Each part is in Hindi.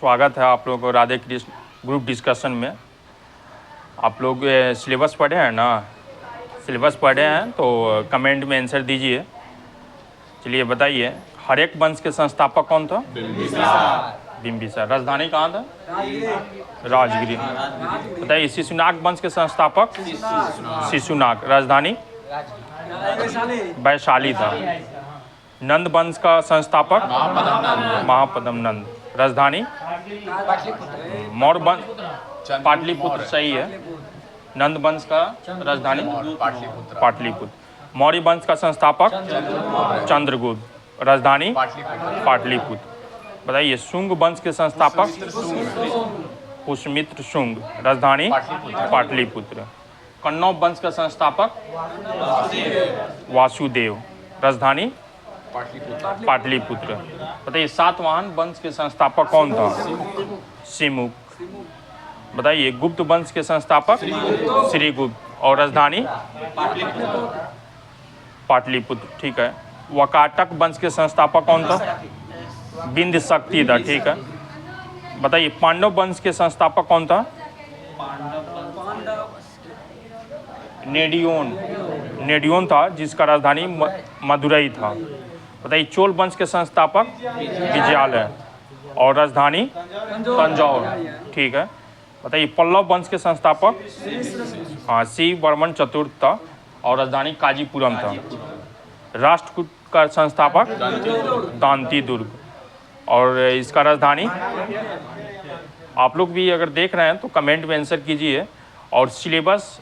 स्वागत है आप लोगों को राधे कृष्ण ग्रुप डिस्कशन में। आप लोग सिलेबस पढ़े हैं ना? सिलेबस पढ़े हैं तो कमेंट में आंसर दीजिए। चलिए बताइए, हरेक वंश के संस्थापक कौन था? बिंबिसार। राजधानी कहाँ था? राजगिरी। बताइए, शिशुनाग वंश के संस्थापक? शिशुनाग। राजधानी? वैशाली था। नंद वंश का संस्थापक? महापद्म नंद। राजधानी? मौर्य वंश? पाटलिपुत्र। सही है। नंद वंश का राजधानी? पाटलिपुत्र। मौर्य वंश का संस्थापक? चंद्रगुप्त। राजधानी? पाटलिपुत्र। बताइए, शुंग वंश के संस्थापक? पुष्यमित्र शुंग। राजधानी? पाटलिपुत्र। कण्व वंश का संस्थापक? वासुदेव। राजधानी? पाटलिपुत्र। बताइए, सातवाहन वंश के संस्थापक कौन था? सिमुक। बताइए, गुप्त वंश के संस्थापक? श्रीगुप्त। और राजधानी? पाटलिपुत्र। ठीक है। वकाटक वंश के संस्थापक कौन था? बिंद शक्ति था। ठीक है। बताइए, पांडव वंश के संस्थापक कौन था? नेडियोन था, जिसका राजधानी मदुरई था। बताइए, चोल वंश के संस्थापक? विजयालय। और राजधानी? तंजौर। ठीक है। बताइए, पल्लव वंश के संस्थापक? हाँ, शिव वर्मन चतुर्थ था और राजधानी काजीपुरम था। राष्ट्रकूट का संस्थापक? दांती दुर्ग। और इसका राजधानी? आप लोग भी अगर देख रहे हैं तो कमेंट में आंसर कीजिए। और सिलेबस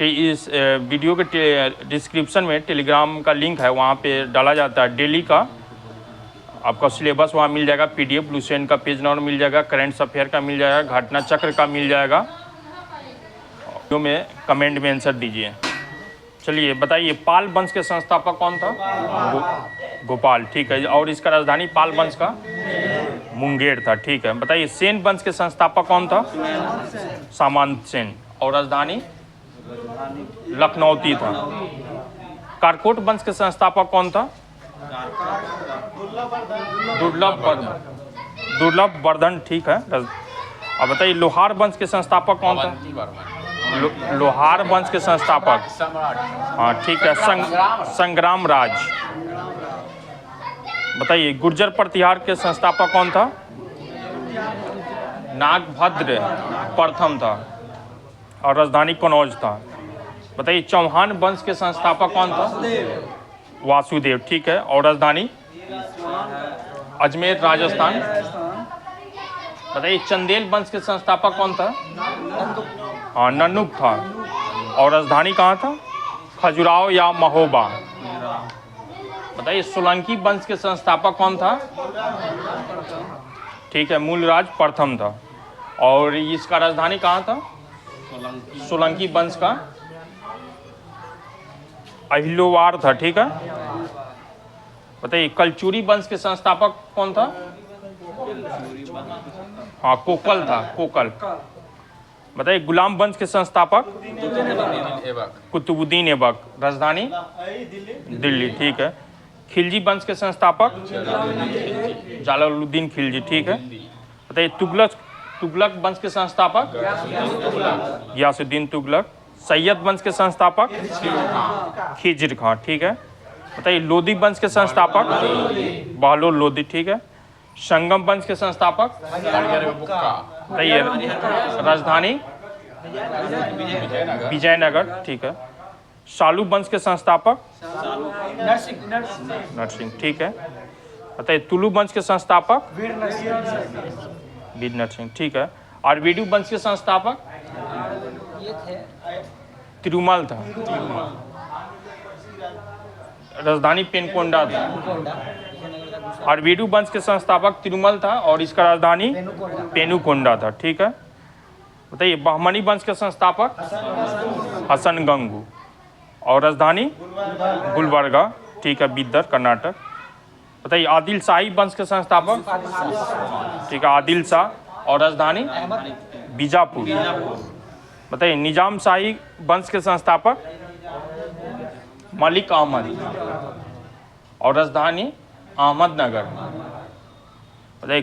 इस वीडियो के डिस्क्रिप्शन में टेलीग्राम का लिंक है, वहाँ पे डाला जाता है डेली का आपका सिलेबस। वहाँ मिल जाएगा PDF लुसेंट का पेज नंबर मिल जाएगा, करंट अफेयर का मिल जाएगा, घटना चक्र का मिल जाएगा। वीडियो में कमेंट में आंसर दीजिए। चलिए बताइए, पाल वंश के संस्थापक कौन था? गोपाल। ठीक है। और इसका राजधानी पाल वंश का मुंगेर था। ठीक है। बताइए, सेन वंश के संस्थापक कौन था? सामंत सेन। और राजधानी? लखनौती था। कारकोट वंश के संस्थापक कौन था? दुर्लभ वर्धन। ठीक है। अब बताइए, लोहार वंश के संस्थापक कौन था? लोहार वंश के संस्थापक? हाँ ठीक है, संग्राम राज। बताइए, गुर्जर प्रतिहार के संस्थापक कौन था? नागभद्र प्रथम था और राजधानी कनौज था। बताइए, चौहान वंश के संस्थापक कौन था? वासुदेव। ठीक है। और राजधानी? अजमेर राजस्थान। बताइए, चंदेल वंश के संस्थापक कौन था? हाँ, नन्नुक था। और राजधानी कहाँ था? खजुराहो या महोबा। बताइए, सोलंकी वंश के संस्थापक कौन था? ठीक है, मूलराज प्रथम था। और इसका राजधानी कहाँ था? सोलंकी वंश का अहिलोवार था। ठीक है। बताइए, कलचुरी वंश के संस्थापक कौन था? हाँ, कोकल था, कोकल। बताइए, गुलाम वंश के संस्थापक? कुतुबुद्दीन ऐबक। राजधानी? दिल्ली। ठीक है। खिलजी वंश के संस्थापक? जलालुद्दीन खिलजी। ठीक है। बताइए, तुगलक वंश के संस्थापक? गयासुद्दीन तुगलक। सैयद वंश के संस्थापक? खिज्र खां। ठीक है। बताइए, लोदी वंश के संस्थापक? बहलोल लोदी। ठीक है। संगम वंश के संस्थापक? बताइए, राजधानी? विजयनगर। ठीक है। शालू वंश के संस्थापक? नरसिंह। ठीक है। बताइए, तुलु वंश के संस्थापक? वीर नरसिंह। ठीक है। और वीडू वंश के संस्थापक? तिरुमल था। राजधानी पेनकोंडा था। और वीडू वंश के संस्थापक तिरुमल था और इसका राजधानी पेनुकोंडा था। ठीक है। बताइए, बहमनी वंश के संस्थापक? हसन गंगू। और राजधानी? गुलबर्गा। ठीक है, बिदर, कर्नाटक। बताइए, आदिल शाही वंश के संस्थापक? ठीक है, आदिल शाह। और राजधानी? बीजापुर। बताइए, निजाम शाही वंश के संस्थापक? मलिक अहमद। और राजधानी? अहमदनगर। बताइए,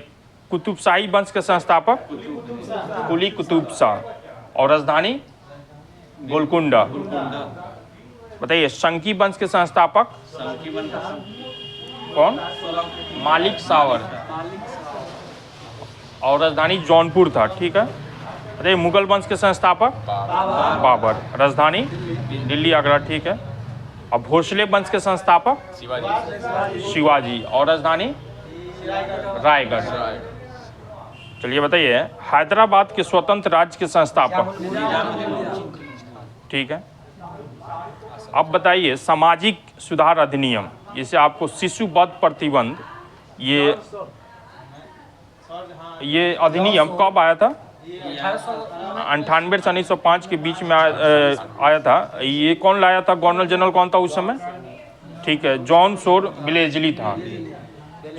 कुतुबशाही वंश के संस्थापक कुली कुतुब शाह। और राजधानी गोलकुंडा। बताइए संकी वंश के संस्थापक कौन? मालिक सावर। और राजधानी जौनपुर था। ठीक है। बताइए मुगल वंश के संस्थापक बाबर। राजधानी दिल्ली आगरा। ठीक है। और भोसले वंश के संस्थापक शिवाजी। और राजधानी रायगढ़। चलिए बताइए हैदराबाद के स्वतंत्र राज्य के संस्थापक। ठीक है। अब बताइए सामाजिक सुधार अधिनियम, जिसे आपको शिशु वध प्रतिबंध, ये अधिनियम कब आया था? 98 से 1905 के बीच में आया था। ये कौन लाया था? गवर्नर जनरल कौन था उस समय? ठीक है, जॉन सोर बिलेजली था।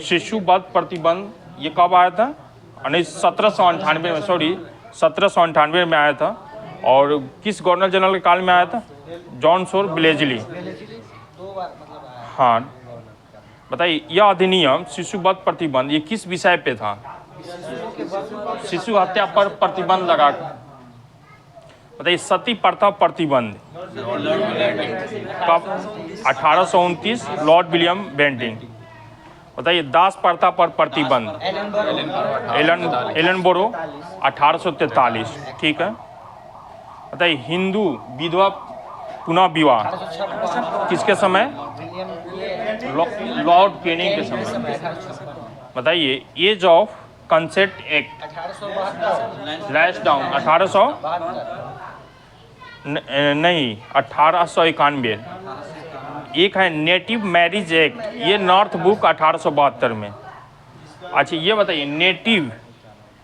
शिशु वध प्रतिबंध ये कब आया था? 1798 में, सॉरी 1798 में आया था। और किस गवर्नर जनरल के काल में आया था? जॉन सोर बिलेजली। हाँ बताइए यह अधिनियम शिशु वध प्रतिबंध ये किस विषय पे था? शिशु हत्या पर प्रतिबंध लगा। बताइए सती प्रथा प्रतिबंध कब? 1829 लॉर्ड विलियम बेंटिंग। बताइए दास प्रथा पर प्रतिबंध एलन बोरो 1843। ठीक है। बताइए हिंदू विधवा पुनः विवाह किसके समय? लॉर्ड कैनिंग के समय। बताइए age of consent act Lansdowne 1891। एक है नेटिव मैरिज एक्ट, ये नॉर्थ बुक 1872 में। अच्छा ये बताइए नेटिव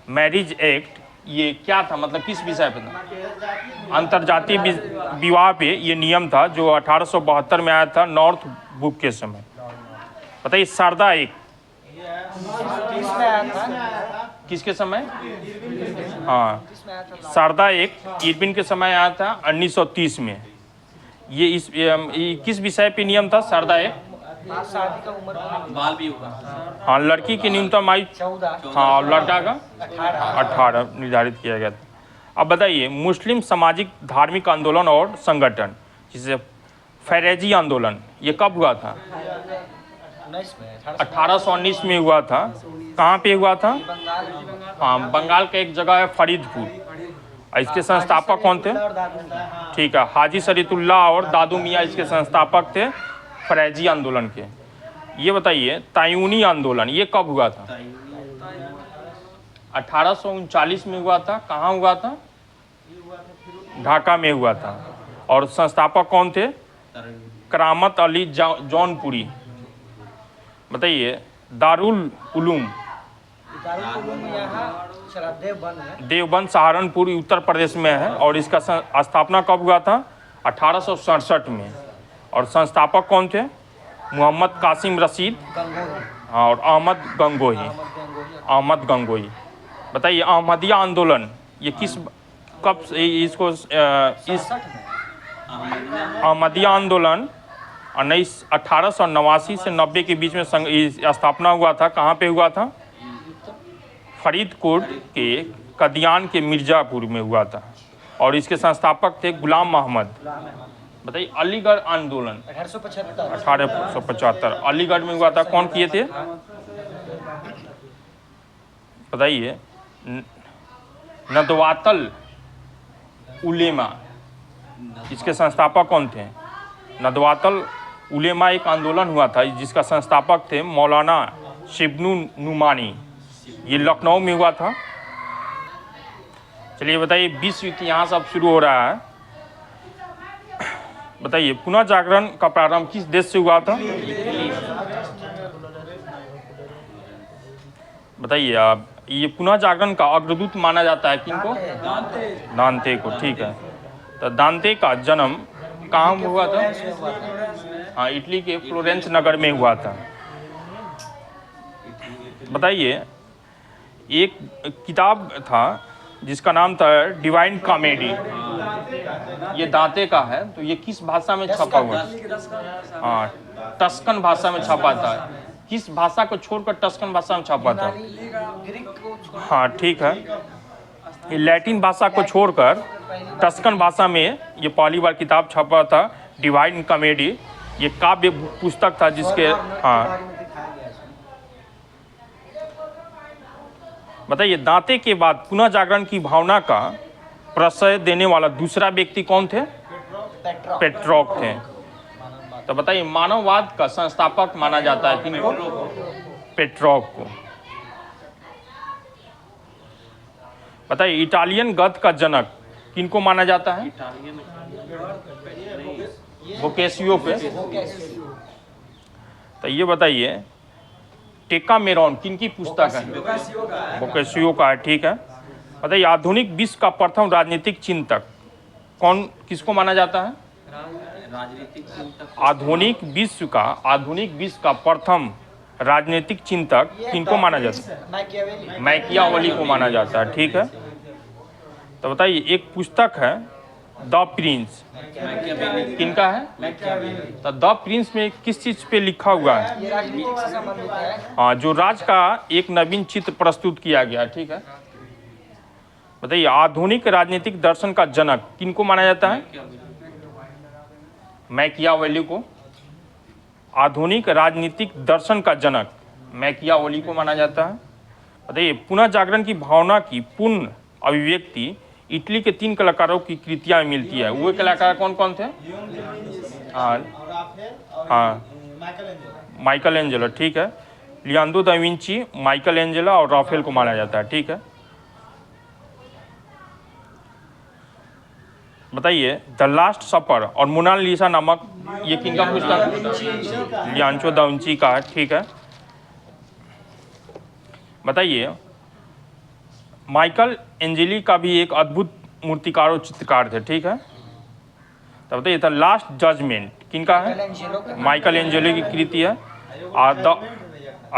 मैरिज एक्ट ये क्या था, मतलब किस विषय पे था? अंतर्जातीय विवाह पे ये नियम था जो 1872 में आया था नॉर्थ बुक के समय। बताइए शारदा एक्ट किसके समय? हाँ शारदा एक्ट इरविन के समय आया था 1930 में। ये किस विषय पे नियम था शारदा एक्ट? बाल विवाह। हाँ लड़की की न्यूनतम आयु 14। हाँ और लड़का का 18 निर्धारित किया गया था। अब बताइए मुस्लिम सामाजिक धार्मिक आंदोलन और संगठन, जिसे फैरेजी आंदोलन, ये कब हुआ था? 1819 में हुआ था। कहाँ पे हुआ था? हाँ बंगाल का एक जगह है फरीदपुर। इसके संस्थापक कौन थे? ठीक है, हाजी शरीतुल्लाह और दादू मियाँ इसके संस्थापक थे फैरेजी आंदोलन के। ये बताइए तायूनी आंदोलन ये कब हुआ था? 1839 में हुआ था। कहाँ हुआ था? ढाका में हुआ था। और संस्थापक कौन थे? करामत अली जौनपुरी। बताइए दारुल उलूम देवबंद सहारनपुर उत्तर प्रदेश में है। और इसका स्थापना कब हुआ था? 1867 में। और संस्थापक कौन थे? मोहम्मद कासिम रशीद और अहमद गंगोही। बताइए अहमदिया आंदोलन ये कब इसको इस अहमदिया आंदोलन 1889 से 90 के बीच में स्थापना हुआ था। कहाँ पे हुआ था? फरीदकोट के कदियान के मिर्ज़ापुर में हुआ था। और इसके संस्थापक थे गुलाम मोहम्मद। बताइए अलीगढ़ आंदोलन 1875 अलीगढ़ में हुआ था। कौन किए थे? बताइए नदवातल उलेमा, इसके संस्थापक कौन थे? नदवातल उलेमा एक आंदोलन हुआ था जिसका संस्थापक थे मौलाना शिब्नु नुमानी। ये लखनऊ में हुआ था। चलिए बताइए विश्व इतिहास अब शुरू हो रहा है। बताइए पुनः जागरण का प्रारंभ किस देश से हुआ था? बताइए आप ये पुनः जागरण का अग्रदूत माना जाता है किनको? दांते को। ठीक है, तो दांते का जन्म कहाँ हुआ था? हाँ इटली के फ्लोरेंस नगर में हुआ था। बताइए एक किताब था जिसका नाम था डिवाइन कॉमेडी, ये दांते का है। तो ये किस भाषा में छपा हुआ? हाँ टस्कन भाषा में छपा था। किस भाषा को छोड़कर टस्कन भाषा में छपा था? ग्रीक को छोड़ हाँ ठीक है, ये लैटिन भाषा को छोड़कर टस्कन भाषा में ये पहली बार किताब छपा था, डिवाइन कॉमेडी। ये काव्य पुस्तक था जिसके हाँ बताइए, दांते के बाद पुनः जागरण की भावना का प्रश्रय देने वाला दूसरा व्यक्ति कौन थे? पेट्रोक थे। तो बताइए, मानववाद का संस्थापक माना जाता है किनको? पेट्रोक को। बताइए, इटालियन गद्य का जनक किनको माना जाता है? बोकेशियो पे। तो ये बताइए, टेकामेरॉन किनकी पुस्तक है? बोकेशियो का है, ठीक है। बताइए, आधुनिक विश्व का प्रथम राजनीतिक चिंतक कौन, किसको माना जाता है? राजनीतिक चिंतक आधुनिक विश्व का प्रथम राजनीतिक चिंतक किनको माना जाता है? मैकियावेली को माना जाता है, ठीक है। तो बताइए, एक पुस्तक है द प्रिंस, किनका है? तो द प्रिंस में किस चीज पे लिखा हुआ है? ये राजनीतिक से संबंधित है। हाँ, जो राज का एक नवीन चित्र प्रस्तुत किया गया, ठीक है। बताइए, आधुनिक राजनीतिक दर्शन का जनक किनको माना जाता है? मैकियावेली को। आधुनिक राजनीतिक दर्शन का जनक मैकियावेली को माना जाता है। बताइए, पुनः जागरण की भावना की पूर्ण अभिव्यक्ति इटली के 3 कलाकारों की कृतियां मिलती है। वो कलाकार कौन कौन थे? हाँ, माइकल एंजेलो, ठीक है। Leonardo da Vinci, Michael Angelo और राफेल को माना जाता है, ठीक है। बताइए, द लास्ट सपर और मोनालिसा नामक ये किनका पुस्तक? लियोनार्डो दा विंची का है, ठीक है। बताइए, माइकल एंजेली का भी एक अद्भुत मूर्तिकार और चित्रकार थे, ठीक है। तो बताइए, द लास्ट जजमेंट किनका है? माइकल एंजेलो की कृति है।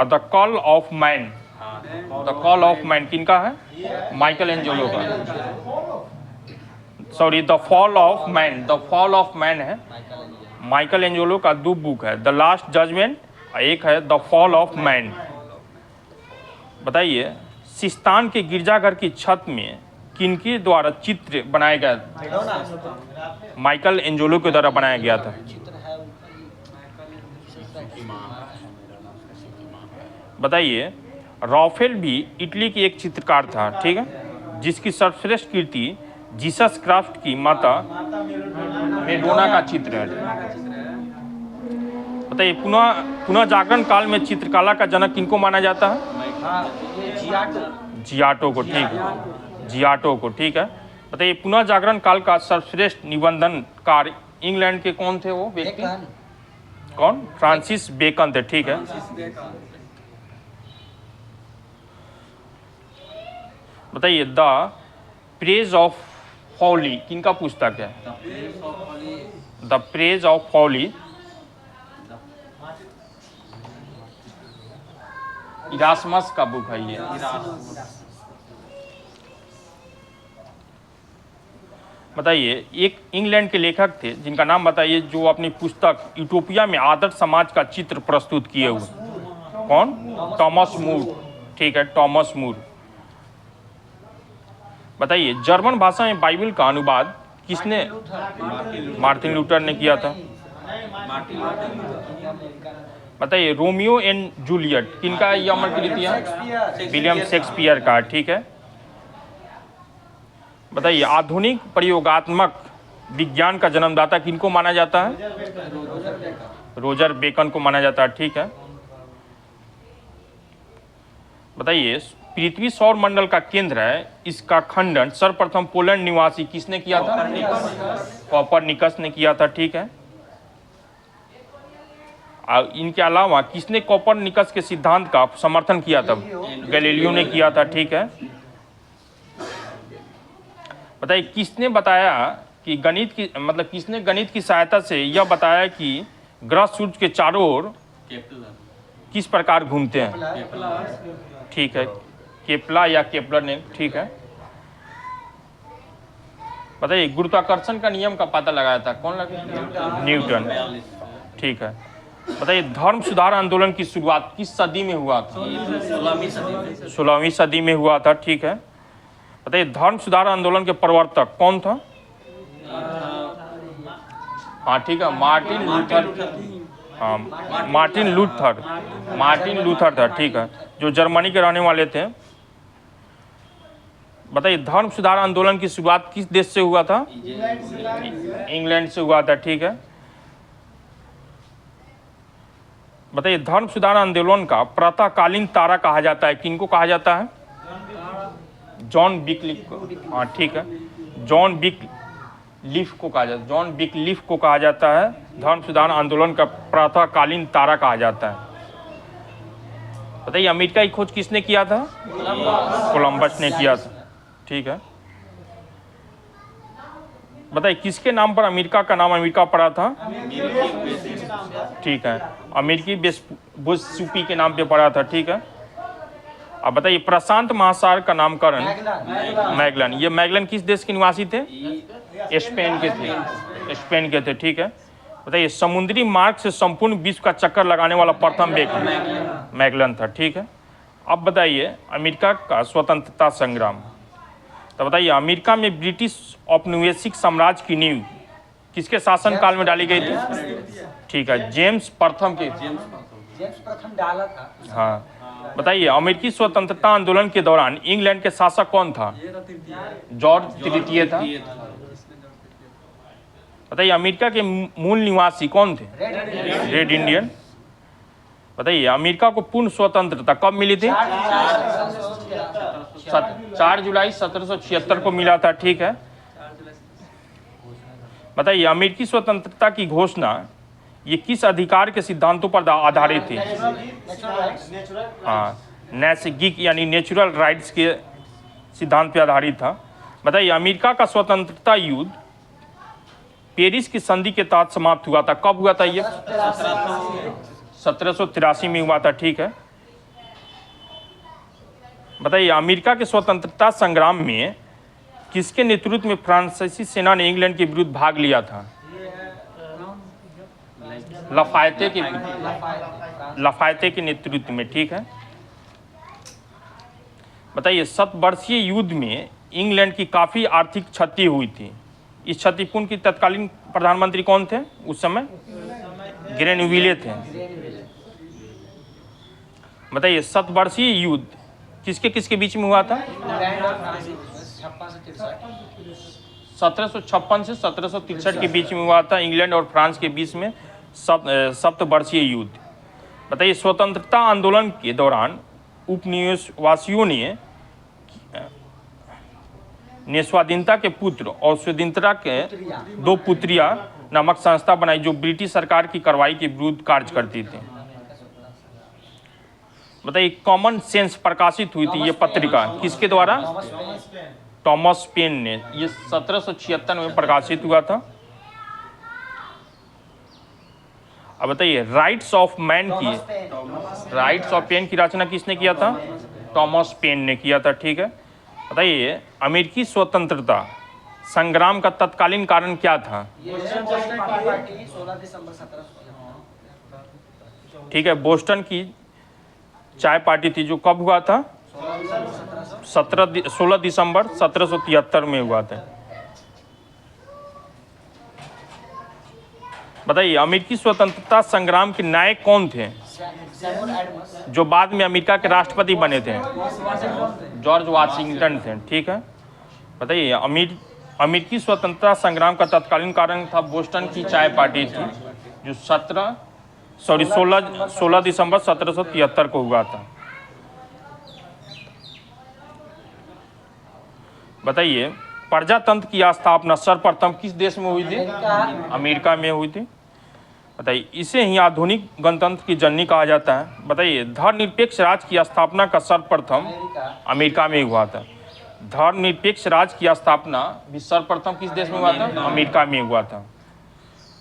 The call of man, the call of man किनका है? माइकल एंजेलो का। Sorry, the fall of man, the fall of man है माइकल एंजेलो का। 2 बुक है, द लास्ट जजमेंट, एक है द फॉल ऑफ मैन। बताइए, सिस्तान के गिरजाघर की छत में किनके द्वारा चित्र बनाया गया? माइकल एंजेलो के द्वारा बनाया गया था। बताइए, राफेल भी इटली की एक चित्रकार था, ठीक है, जिसकी सर्वश्रेष्ठ कृति जीसस क्राफ्ट की माता मेडोना का चित्र है। बताइए, पुनः जागरण काल में चित्रकला का जनक किनको माना जाता है? जियाटो को, ठीक है, जियाटो को, ठीक है। बताइए, पुनः जागरण काल का सर्वश्रेष्ठ निबंधनकार इंग्लैंड के कौन थे? वो व्यक्ति कौन? फ्रांसिस बेकन थे, ठीक है। बताइए, द प्रेज ऑफ फॉली किनका पुस्तक है? The praise of folly Erasmus का बुक है ये। बताइए, एक इंग्लैंड के लेखक थे जिनका नाम बताइए, जो अपनी पुस्तक यूटोपिया में आदर्श समाज का चित्र प्रस्तुत किए हुए। कौन? टॉमस मूर, ठीक है, टॉमस मूर। बताइए, जर्मन भाषा में बाइबल का अनुवाद किसने? मार्टिन लूथर ने किया था। बताइए, रोमियो एंड जूलियट किनका ये अमर कृति है? विलियम शेक्सपियर का, ठीक है। बताइए, आधुनिक प्रयोगात्मक विज्ञान का जन्मदाता किनको माना जाता है? रोजर बेकन को माना जाता है, ठीक है। बताइए, पृथ्वी सौर मंडल का केंद्र है, इसका खंडन सर्वप्रथम पोलैंड निवासी किसने किया था? कोपरनिकस ने किया था, ठीक है। इनके अलावा किसने कोपरनिकस के सिद्धांत का समर्थन किया था? गैलीलियो ने किया था, ठीक है। बताइए, किसने बताया कि गणित की किसने गणित की सहायता से यह बताया कि ग्रह सूर्य के चारों ओर किस प्रकार घूमते हैं? ठीक है, केपला या केपलर ने, ठीक है। बताइए, गुरुत्वाकर्षण का नियम का पता लगाया था कौन? न्यूटन, ठीक है। बताइए धर्म सुधार आंदोलन की शुरुआत किस सदी में हुआ था? 16वीं सदी में। 16वीं सदी में हुआ था, ठीक है। बताइए धर्म सुधार आंदोलन के प्रवर्तक कौन था? हाँ ठीक है, मार्टिन लूथर। हाँ मार्टिन लूथर था, ठीक है, जो जर्मनी के रहने वाले थे। बताइए धर्म सुधार आंदोलन की शुरुआत किस देश से हुआ था? इंग्लैंड से हुआ था, ठीक है। बताइए धर्म सुधार आंदोलन का प्रातःकालीन तारा कहा जाता है, किनको कहा जाता है? जॉन विकलिफ को। हाँ ठीक है, जॉन विकलिफ को कहा जाता है, जॉन विकलिफ को कहा जाता है धर्म सुधार आंदोलन का प्रातःकालीन तारा कहा जाता है। बताइए अमेरिका की खोज किसने किया था? कोलंबस ने किया था, ठीक है। बताइए किसके नाम पर अमेरिका का नाम अमेरिका पड़ा था? ठीक है, अमेरिकी वेस्पुसी के नाम पे पड़ा था, ठीक है। अब बताइए प्रशांत महासागर का नामकरण मैगलन, ये मैगलन किस देश के निवासी थे? स्पेन के थे, स्पेन के थे, ठीक है। बताइए समुद्री मार्ग से संपूर्ण विश्व का चक्कर लगाने वाला प्रथम व्यक्ति मैगलन था, ठीक है। अब बताइए अमेरिका का स्वतंत्रता संग्राम। तो बताइए अमेरिका में ब्रिटिश औपनिवेशिक साम्राज्य की नींव किसके शासनकाल में डाली गई थी? ठीक है, जेम्स प्रथम के। जेम्स प्रथम डाला था। हाँ बताइए अमेरिकी स्वतंत्रता आंदोलन के दौरान इंग्लैंड के शासक कौन था? जॉर्ज तृतीय था। बताइए अमेरिका के मूल निवासी कौन थे? Red Indian. बताइए अमेरिका को पूर्ण स्वतंत्रता कब मिली थी? 4 जुलाई 1776 को मिला था, ठीक है। बताइए अमेरिकी स्वतंत्रता की घोषणा ये किस अधिकार के सिद्धांतों पर आधारित थी? हाँ नैसर्गिक यानी नेचुरल राइट्स के सिद्धांत पर आधारित था। बताइए अमेरिका का स्वतंत्रता युद्ध पेरिस की संधि के तहत समाप्त हुआ था, कब हुआ था ये? 1783 में हुआ था, ठीक है। बताइए अमेरिका के स्वतंत्रता संग्राम में किसके नेतृत्व में फ्रांसीसी सेना ने इंग्लैंड के विरुद्ध भाग लिया था? लफायते के नेतृत्व में, ठीक है। बताइए 7 वर्षीय युद्ध में इंग्लैंड की काफी आर्थिक क्षति हुई थी। इस क्षतिपूर्ण की तत्कालीन प्रधानमंत्री कौन थे उस समय? ग्रेनविले थे। बताइए 7 वर्षीय युद्ध किसके किसके बीच में हुआ था? 1756 से 1763 के बीच में हुआ था, इंग्लैंड और फ्रांस के बीच में 7 वर्षीय युद्ध। बताइए स्वतंत्रता आंदोलन के दौरान उपनिवेशवासियों ने स्वाधीनता के पुत्र और स्वाधीनता के 2 पुत्रियां नामक संस्था बनाई जो ब्रिटिश सरकार की कार्रवाई के विरुद्ध कार्य करती थी। बताइए कॉमन सेंस प्रकाशित हुई थी ये पत्रिका किसके द्वारा? टॉमस पेन ने, ये 1776 में प्रकाशित हुआ था। अब बताइए राइट्स ऑफ पेन की रचना किसने किया था? टॉमस पेन ने किया था, ठीक है। बताइए अमेरिकी स्वतंत्रता संग्राम का तत्कालीन कारण क्या था? ठीक है, बोस्टन की चाय पार्टी थी जो कब हुआ था? 16 दिसंबर 1773 में हुआ था। बताइए अमेरिकी स्वतंत्रता संग्राम के नायक कौन थे जो बाद में अमेरिका के राष्ट्रपति बने थे? जॉर्ज वाशिंगटन थे, ठीक है। बताइए अमेरिकी स्वतंत्रता संग्राम का तत्कालीन कारण था बोस्टन की चाय पार्टी थी जो 16 दिसंबर 1773 को हुआ था। बताइए प्रजातंत्र की स्थापना सर्वप्रथम किस देश में हुई थी? अमेरिका में हुई थी। बताइए इसे ही आधुनिक गणतंत्र की जननी कहा जाता है। बताइए धर्मनिरपेक्ष राज्य की स्थापना का सर्वप्रथम अमेरिका में हुआ था। धर्मनिरपेक्ष राज्य की स्थापना भी सर्वप्रथम किस देश में हुआ था? अमेरिका में हुआ था।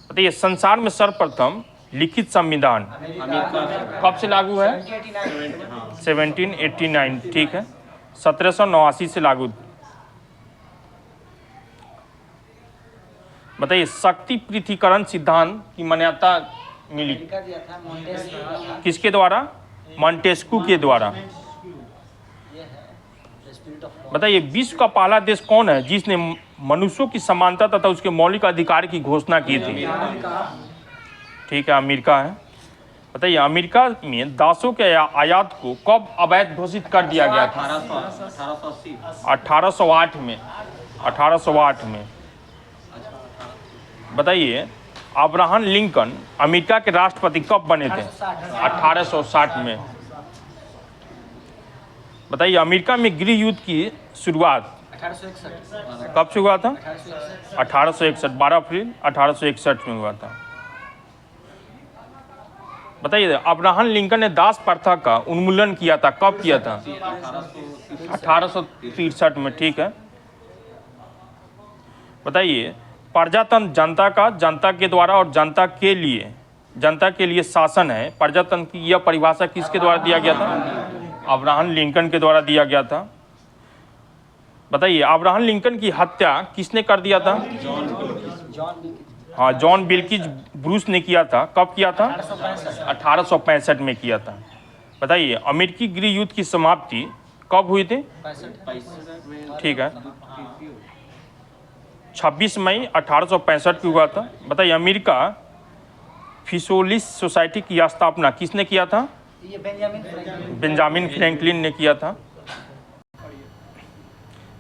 बताइए संसार में सर्वप्रथम लिखित संविधान कब से लागू है? 1789, ठीक है, 1789 से लागू। बताइए शक्ति पृथ्वीकरण सिद्धांत की मान्यता मिली? अमेरिका दिया था, मोंटेस्क्यू था। किसके द्वारा? मॉन्टेस्क्यू के द्वारा। ये है द स्पिरिट ऑफ लॉ। बताइए विश्व का पहला देश कौन है जिसने मनुष्यों की समानता तथा उसके मौलिक अधिकार की घोषणा की थी? ठीक है, अमेरिका है। बताइए अमेरिका में दासों के आयात को कब अवैध घोषित कर दिया गया था? 1808 में। 1808 में। बताइए अब्राहम लिंकन अमेरिका के राष्ट्रपति कब बने थे? 1860 में। बताइए अमेरिका में गृह युद्ध की शुरुआत 1861। कब से हुआ था? 1861। 1861, 12 अप्रैल 1861 में हुआ था। बताइए अब्राहम लिंकन ने दास प्रथा का उन्मूलन किया था, कब किया था? 1863 में। ठीक है। बताइए प्रजातंत्र जनता का, जनता के द्वारा और जनता के लिए शासन है। प्रजातंत्र की यह परिभाषा किसके द्वारा दिया गया था? अब्राहम लिंकन के द्वारा दिया गया था। बताइए अब्राहम लिंकन की हत्या किसने कर दिया था? हाँ, जॉन विल्किंस ब्रूस ने किया था। कब किया था? 1865 में किया था। बताइए अमेरिकी गृह युद्ध की समाप्ति कब हुई थी? 65। ठीक है, 26 मई 1865 को हुआ था। बताइए अमेरिका फिशोलिस सोसाइटी की स्थापना किसने किया था? ये बेंजामिन बेंजामिन फ्रैंकलिन ने किया था।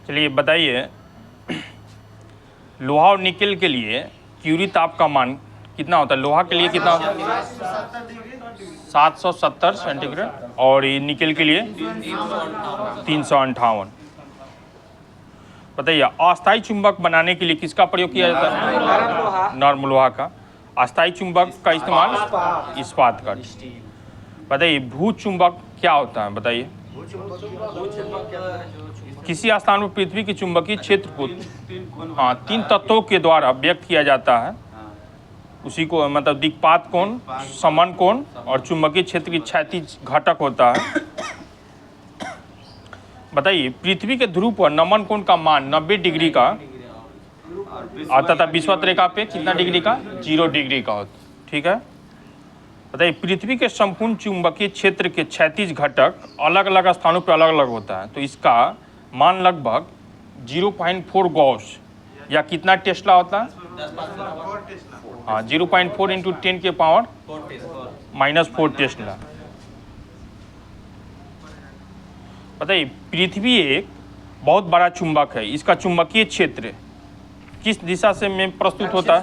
चलिए बताइए लोहा और निकेल के लिए क्यूरी ताप का मान कितना होता है? लोहा के लिए कितना? 770 सेंटीग्रेड और ये निकेल के लिए 358। बताइए अस्थायी चुंबक बनाने के लिए किसका प्रयोग किया जाता है? नरम लोहा का। अस्थायी चुंबक का इस्तेमाल इस्पात का। बताइए भू चुंबक क्या होता है? बताइए किसी स्थान पर पृथ्वी के चुंबकीय क्षेत्र को 3 तत्वों के द्वारा व्यक्त किया जाता है। उसी को मतलब दिक्पात कोण, समन कोण और चुंबकीय क्षेत्र की क्षैतिज घटक होता है। बताइए पृथ्वी के ध्रुव पर नमन कोण का मान 90 डिग्री का तथा विषुवत रेखा पे कितना डिग्री का? 0 डिग्री का होता है। ठीक है। बताइए पृथ्वी के संपूर्ण चुंबकीय क्षेत्र के क्षैतिज घटक अलग अलग स्थानों पर अलग अलग होता है, तो इसका मान लगभग 0.4 गॉस या कितना टेस्ला होता है? हाँ, 0.4 इंटू 10 के पावर -4 टेस्ला। बताइए पृथ्वी एक बहुत बड़ा चुंबक है, इसका चुंबकीय क्षेत्र किस दिशा से में प्रस्तुत होता है?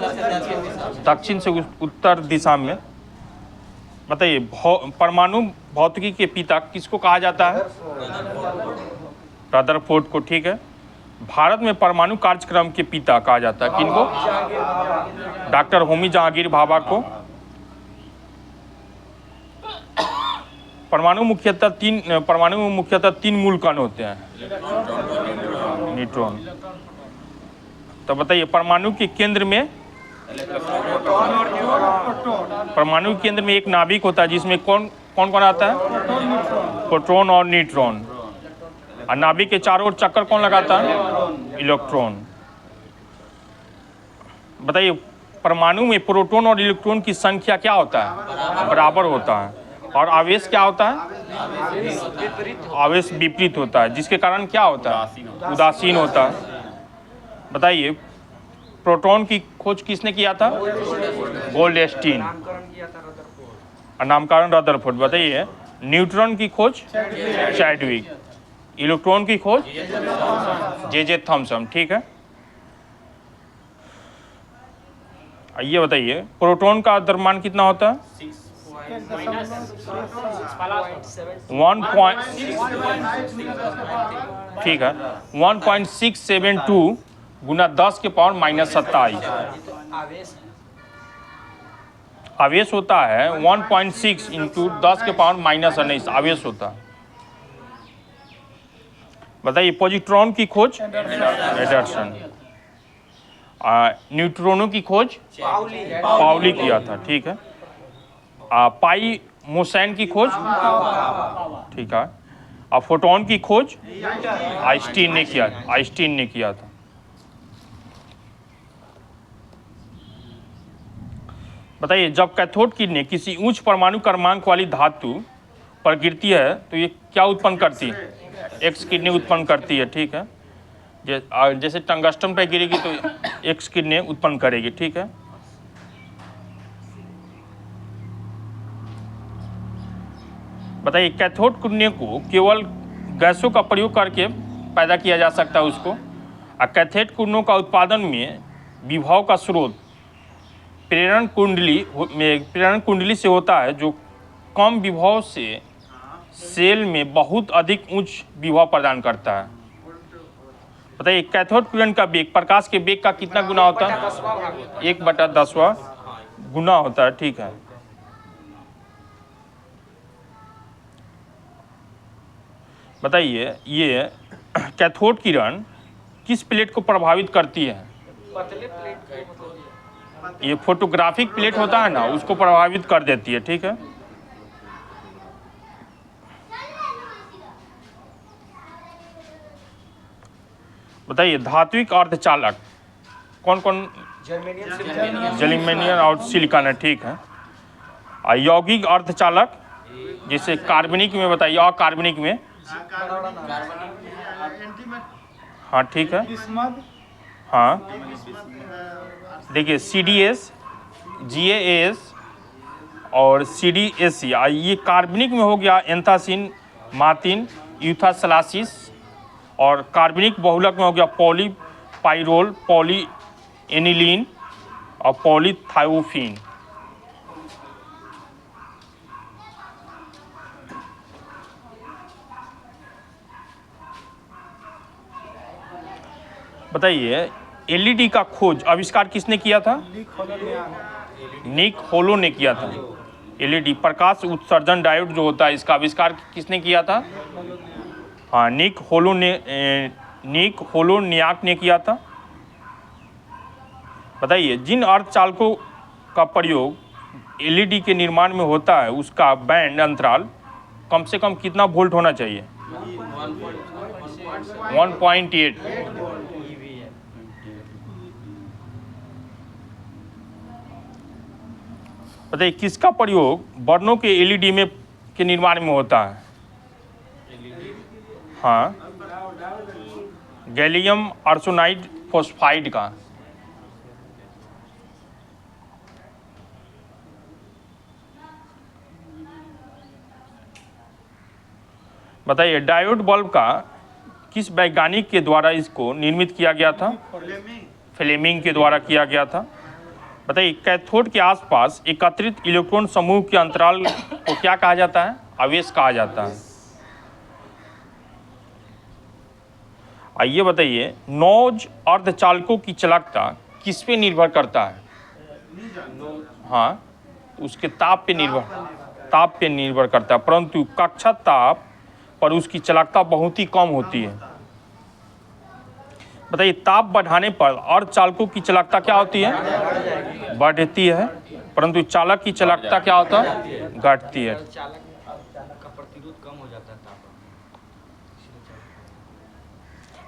दक्षिण से उत्तर दिशा में। बताइए परमाणु भौतिकी के पिता किसको कहा जाता है? रदरफोर्ड को। ठीक है। भारत में परमाणु कार्यक्रम के पिता कहा जाता है किनको? डॉक्टर होमी जहांगीर भाभा को। परमाणु में मुख्यतः 3 मूल कण होते हैं, न्यूट्रॉन। तो बताइए परमाणु के केंद्र में एक नाभिक होता है जिसमें कौन कौन आता है? प्रोटॉन और न्यूट्रॉन। और नाभिक के चारों ओर चक्कर कौन लगाता है? इलेक्ट्रॉन। बताइए परमाणु में प्रोटॉन और इलेक्ट्रॉन की संख्या क्या होता है? बराबर होता है। और आवेश क्या होता है? आवेश विपरीत होता है, जिसके कारण क्या होता है? उदासीन होता है। बताइए प्रोटॉन की खोज किसने किया था? गोल्डस्टीन। और नामकरण रदरफोर्ड। बताइए न्यूट्रॉन की खोज चैडविक। इलेक्ट्रॉन की खोज जे थॉमसन। ठीक है। ये बताइए प्रोटॉन का द्रव्यमान कितना होता है? 1.672 गुना 10 के पावर -27। आवेश होता है 1.6 इंटू 10 के पावर -19 आवेश होता है। बताइए पॉजिट्रॉन की खोज एडर्सन। न्यूट्रॉनों की खोज पाउली किया था। ठीक है। पाई मोसैन की खोज, ठीक है। और फोटोन की खोज आइंस्टीन ने किया था। बताइए, जब कैथोड किरणें किसी उच्च परमाणु क्रमांक वाली धातु पर गिरती है तो ये क्या उत्पन्न करती है? एक्स किरणें उत्पन्न करती है, ठीक है। जैसे टंगस्टन पर गिरेगी तो एक्स किरणें उत्पन्न करेगी, ठीक है। बताइए, कैथोड किरणें को केवल गैसों का प्रयोग करके पैदा किया जा सकता है उसको, और कैथोड किरणों का उत्पादन में विभव का स्रोत प्रेरण कुंडली से होता है, जो कम विभव से सेल में बहुत अधिक उच्च विभव प्रदान करता है। बताइए, कैथोड किरण का वेग प्रकाश के वेग का कितना गुना होता है? 1/10वां गुना होता है, ठीक है। बताइए, ये कैथोड किरण किस प्लेट को प्रभावित करती है? ये फोटोग्राफिक प्लेट होता है ना, उसको प्रभावित कर देती है, ठीक है। बताइए, धात्विक अर्धचालक कौन कौन? जर्मेनियम और सिलिकॉन है, ठीक है। और यौगिक अर्धचालक जैसे कार्बनिक में, बताइए अकार्बनिक में? हाँ, ठीक है। हाँ, देखिए CDS, GaAs और CDAC। ये कार्बनिक में हो गया एंथासिन, मार्टिन, यूथासलासिस, और कार्बनिक बहुलक में हो गया पॉलीपाइरोल, पॉलीएनिलीन और पॉलीथायोफीन। बताइए, LED का खोज आविष्कार किसने किया था? निक होलो ने किया था। LED प्रकाश उत्सर्जन डायोड जो होता है, इसका आविष्कार किसने किया था? हाँ, निक होलोनियाक ने किया था। बताइए, जिन अर्धचालकों का प्रयोग LED के निर्माण में होता है, उसका बैंड अंतराल कम से कम कितना वोल्ट होना चाहिए? 1.8। बताइए, किसका प्रयोग बर्नों के LED में के निर्माण में होता है? हाँ, गैलियम आर्सेनाइड फॉस्फाइड का। बताइए, डायोड बल्ब का किस वैज्ञानिक के द्वारा इसको निर्मित किया गया था? फ्लेमिंग के द्वारा किया गया था। बताइए, कैथोड के आसपास एकत्रित इलेक्ट्रॉन समूह के अंतराल को क्या कहा जाता है? आवेश कहा जाता है। आइए बताइए, नौज अर्धचालकों की चालकता किस पे निर्भर करता है? हाँ, उसके ताप पे निर्भर करता है, परंतु कक्षा ताप पर उसकी चालकता बहुत ही कम होती है। बताइए, ताप बढ़ाने पर अर्धचालकों की चालकता क्या होती है? बढ़ती है, परंतु चालक की चालकता क्या होता है? घटती है।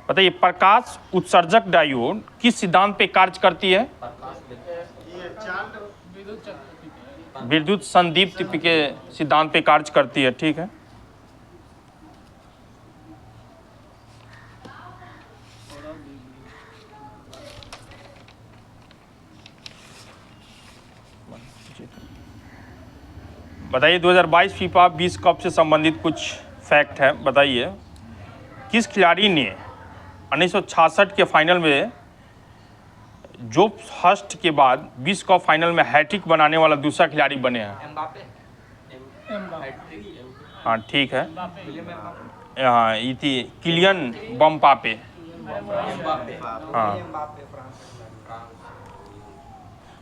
बताइए, प्रकाश उत्सर्जक डायोड किस सिद्धांत पे कार्य करती है? विद्युत संदीप्ति के सिद्धांत पे कार्य करती है, ठीक है। बताइए, 2022 फीफा विश्व कप से संबंधित कुछ फैक्ट है। बताइए, किस खिलाड़ी ने 1966 के फाइनल में जोब हर्स्ट के बाद विश्व कप फाइनल में हैट्रिक बनाने वाला दूसरा खिलाड़ी बने हैं? हाँ, ठीक है। हाँ, ये थी किलियन बम्बापे। हाँ।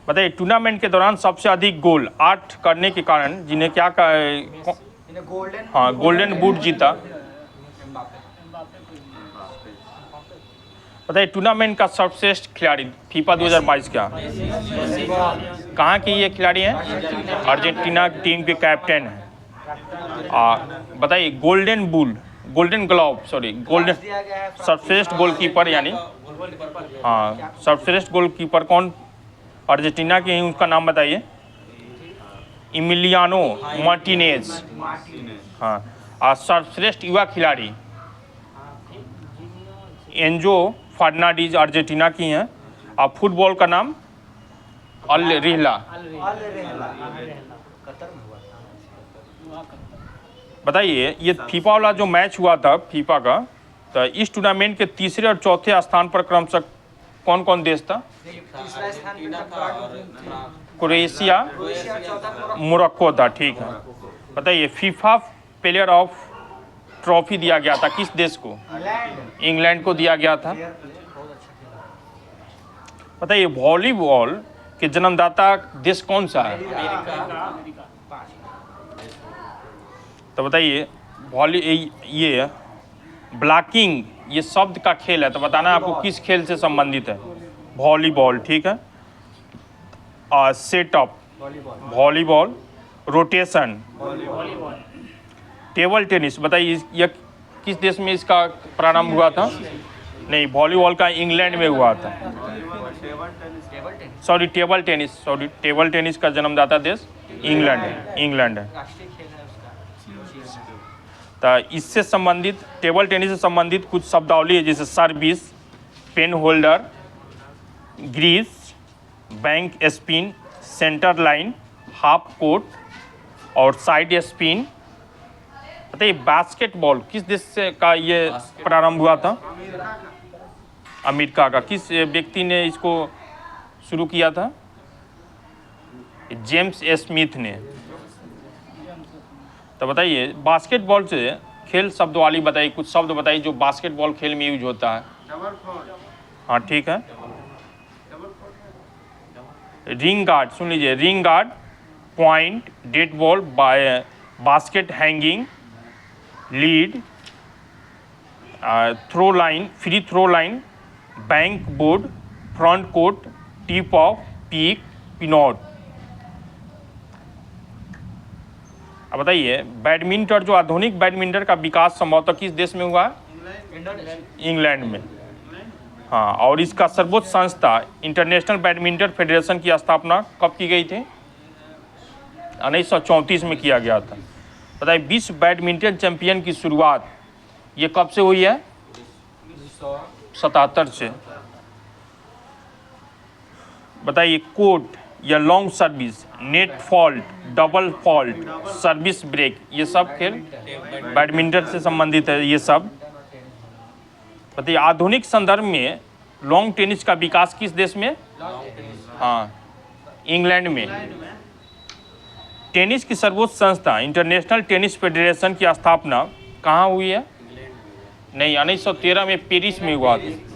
बताइए, टूर्नामेंट के दौरान सबसे अधिक गोल 8 करने के कारण जिन्हें क्या गोल्डन बूट जीता। बताइए, टूर्नामेंट का सर्वश्रेष्ठ खिलाड़ी फीफा 2022 का कहाँ के ये खिलाड़ी हैं? अर्जेंटीना टीम के कैप्टन हैं। बताइए, गोल्डन सर्वश्रेष्ठ गोलकीपर, यानी हाँ, सर्वश्रेष्ठ गोलकीपर कौन? अर्जेंटीना के ही, उसका नाम बताइए। इमिलियानो मार्टिनेज। हाँ। और सर्वश्रेष्ठ युवा खिलाड़ी एंजो फर्नांडीज अर्जेंटीना की हैं। और फुटबॉल का नाम अल रिहला। बताइए ये फीफा वाला जो मैच हुआ था फीफा का, तो इस टूर्नामेंट के तीसरे और चौथे स्थान पर क्रमशः कौन कौन देश था? तीसरा स्थान पे था क्रोएशिया, मोरक्को था। ठीक है। बताइए फीफा प्लेयर ऑफ ट्रॉफी दिया गया था किस देश को? इंग्लैंड को दिया गया था। बताइए वॉलीबॉल के जन्मदाता देश कौन सा है? तो बताइए ये ब्लॉकिंग ये शब्द का खेल है, तो बताना है आपको किस खेल से संबंधित है? वॉलीबॉल। ठीक है। और setup volleyball, rotation table tennis. बताइए यह किस देश में इसका प्रारंभ हुआ था? नहीं, वॉलीबॉल का इंग्लैंड में हुआ था। सॉरी टेबल टेनिस का जन्मदाता देश इंग्लैंड है। तो इससे संबंधित टेबल टेनिस से संबंधित कुछ शब्दावली है, जैसे service, pen holder, grease, bank spin, center line, half court और साइड स्पिन। बताइए बास्केटबॉल किस देश से का ये प्रारंभ हुआ था? अमेरिका का। किस व्यक्ति ने इसको शुरू किया था? जेम्स स्मिथ ने। तो बताइए बास्केटबॉल से खेल शब्दावली बताइए, कुछ शब्द बताइए जो बास्केटबॉल खेल में यूज होता है। हाँ ठीक है। रिंग गार्ड, सुन लीजिए, ring guard, point, dead ball, basket hanging, lead, throw line, free throw line, bank board, front court, tip off, peak, पिनॉट। अब बताइए बैडमिंटन, जो आधुनिक बैडमिंटन का विकास संभवतः किस देश में हुआ? इंग्लैंड में। हाँ। और इसका सर्वोच्च संस्था इंटरनेशनल बैडमिंटन फेडरेशन की स्थापना कब की गई थी? 1934 में किया गया था। बताइए विश्व बैडमिंटन चैंपियन की शुरुआत ये कब से हुई है? 77 से। बताइए कोर्ट या long service, net fault, double fault, service break, ये सब खेल बैडमिंटन से संबंधित है ये सब। बताइए आधुनिक संदर्भ में लॉन्ग टेनिस का विकास किस देश में? हाँ, इंग्लैंड में। टेनिस की सर्वोच्च संस्था इंटरनेशनल टेनिस फेडरेशन की स्थापना कहाँ हुई है? नहीं, 1913 में पेरिस में हुआ था।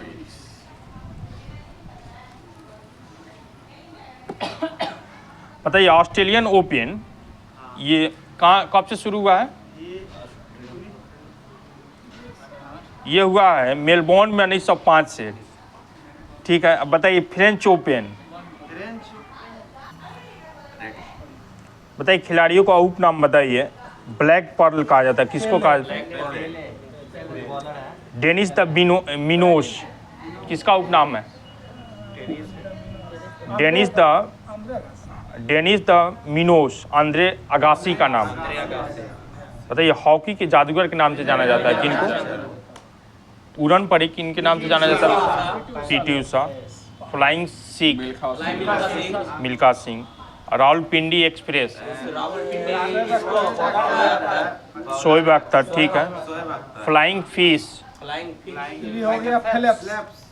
बताइए ऑस्ट्रेलियन ओपन ये कहाँ कब से शुरू हुआ है? ये हुआ है मेलबोर्न में 1905 से। ठीक है। अब बताइए फ्रेंच ओपन। बताइए खिलाड़ियों का उपनाम बताइए। ब्लैक पर्ल कहा जाता है, किसको कहा जाता है? डेनिस द मिनोश किसका उपनाम है? डेनिस द मिनोश आंद्रे अगासी का नाम। बताइए हॉकी के जादूगर के नाम से जाना जाता है किनको? उड़न परी किनके नाम से जाना जाता है? PT Usha. Flying Sikh Milkha Singh. Rawalpindi express Shoaib Akhtar. ठीक है। Flying fish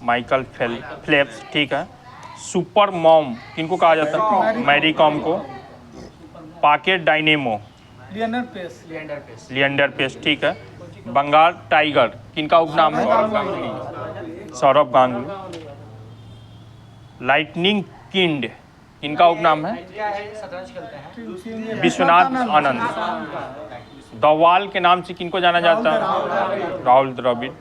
Michael Phelps. ठीक है। सुपर मॉम किनको कहा जाता है? मैरी कॉम को। Pocket dynamo Leander Paes. ठीक है। बंगाल टाइगर किनका उपनाम है? सौरभ गांगुली। लाइटनिंग किंड किनका उपनाम है? विश्वनाथ आनंद। दवाल के नाम से किनको जाना जाता है? राहुल द्रविड़।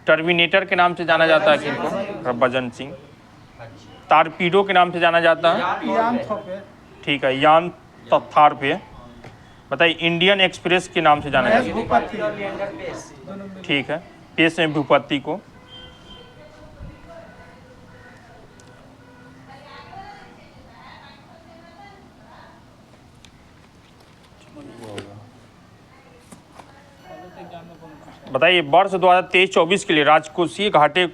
टर्मिनेटर के नाम से जाना जाता है किनको? हरभजन सिंह। टारपीडो के नाम से जाना जाता है? ठीक है, यान थारपे। बताइए इंडियन एक्सप्रेस के नाम से जाना जाता है? ठीक है, पेश में भूपति को। बताइए वर्ष 2023-24 के लिए राजकोषीय घाटे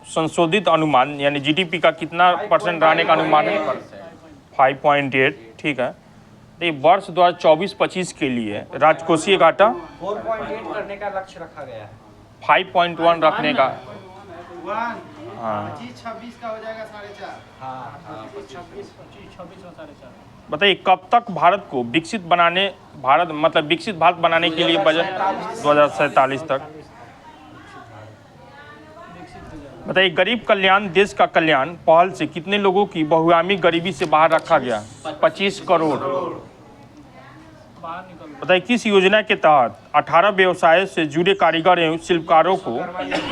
संशोधित अनुमान यानी जीडीपी का कितना % रहने का अनुमान है? 5.8। ठीक है। तो ये वर्ष 2024-25 के लिए राजकोषीय घाटा 4.8 करने का लक्ष्य रखा गया है। 5.1 रखने का। हाँ 26 का हो जाएगा 4.5। हाँ 26 और 4.5। बताइए कब तक भारत को विकसित भारत बनाने के लिए बजट 2047 तक। बताइए गरीब कल्याण देश का कल्याण पहल से कितने लोगों की बहुआयामी गरीबी से बाहर रखा गया? 25 करोड़। बताइए किस योजना के तहत 18 व्यवसाय से जुड़े कारीगर एवं शिल्पकारों को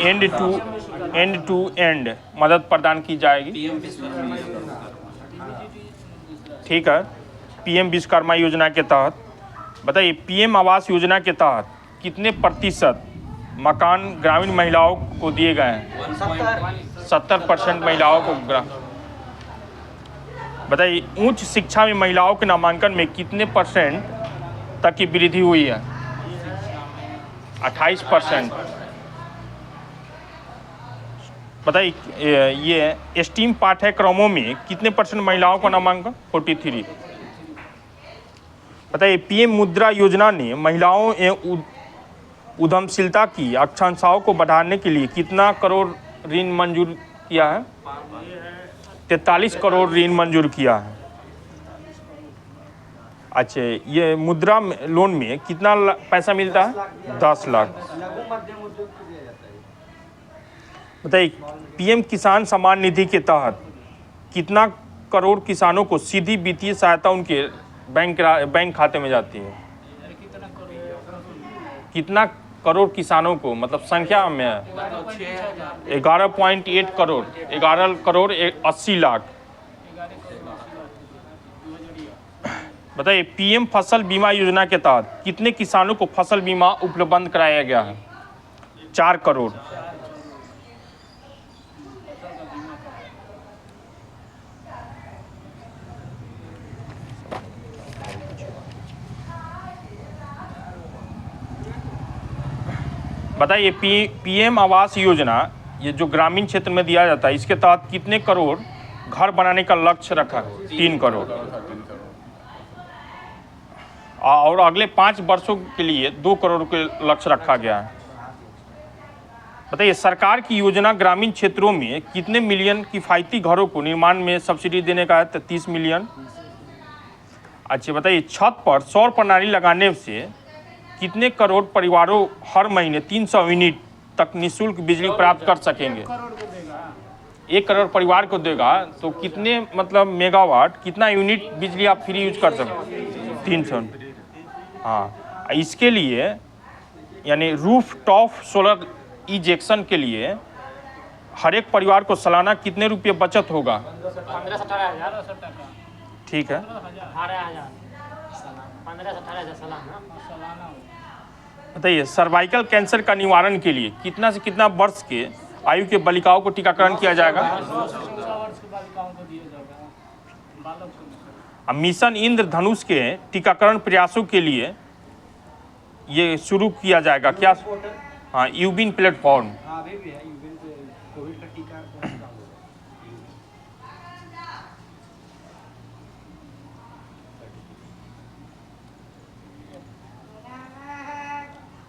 एंड टू एंड मदद प्रदान की जाएगी? ठीक है, पीएम विश्वकर्मा योजना के तहत। बताइए पीएम आवास योजना के तहत कितने % मकान ग्रामीण महिलाओं को दिए गए हैं? 70% महिलाओं को। बताइए उच्च शिक्षा में महिलाओं के नामांकन में कितने % तक की वृद्धि हुई है? 28%। बताइए ये स्टीम पाठ्यक्रमों में कितने % महिलाओं का नामांकन? 43। बताइए पीएम मुद्रा योजना ने महिलाओं एवं उद्यमशीलता की आकांक्षाओं को बढ़ाने के लिए कितना करोड़ ऋण मंजूर किया है? 43 करोड़ ऋण मंजूर किया है। अच्छा ये मुद्रा लोन में कितना पैसा मिलता है? 10 लाख। लघु मध्यम उद्योग को दिया जाता है। बताइए पीएम किसान सम्मान निधि के तहत कितना करोड़ किसानों को सीधी वित्तीय सहायता उनके बैंक खाते में जाती है? कितना करोड़ किसानों को, मतलब संख्या में है 11.8 करोड़, 11 करोड़ 80 लाख। बताइए पीएम फसल बीमा योजना के तहत कितने किसानों को फसल बीमा उपलब्ध कराया गया है? 4 करोड़। बताइए पीएम आवास योजना ये जो ग्रामीण क्षेत्र में दिया जाता है इसके तहत कितने करोड़ घर बनाने का लक्ष्य रखा है? 3 करोड़। और अगले 5 वर्षों के लिए 2 करोड़ के लक्ष्य रखा गया है। बताइए सरकार की योजना ग्रामीण क्षेत्रों में कितने मिलियन किफ़ायती घरों को निर्माण में सब्सिडी देने का है? 30 मिलियन। अच्छा बताइए छत पर सौर प्रणाली लगाने से कितने करोड़ परिवारों हर महीने 300 यूनिट तक निःशुल्क बिजली प्राप्त कर सकेंगे? 1 करोड़ परिवार को देगा तो कितने मतलब मेगावाट, कितना यूनिट बिजली आप फ्री यूज कर सकते? 300। हाँ इसके लिए यानी रूफ टॉप सोलर इंजेक्शन के लिए हर एक परिवार को सालाना कितने रुपये बचत होगा? 15 से 18 हज़ार। ठीक है। 15 से 18 हज़ार सालाना। बताइए सर्वाइकल कैंसर का निवारण के लिए कितना से कितना वर्ष के आयु के बालिकाओं को टीकाकरण किया जाएगा? 16 वर्ष के बालिकाओं को दिया जाएगा। मिशन इंद्रधनुष के टीकाकरण प्रयासों के लिए ये शुरू किया जाएगा क्या? हाँ यूबिन प्लेटफॉर्म। हाँ अभी भी है यूबिन पे कोविड का टीका कौन सा होगा?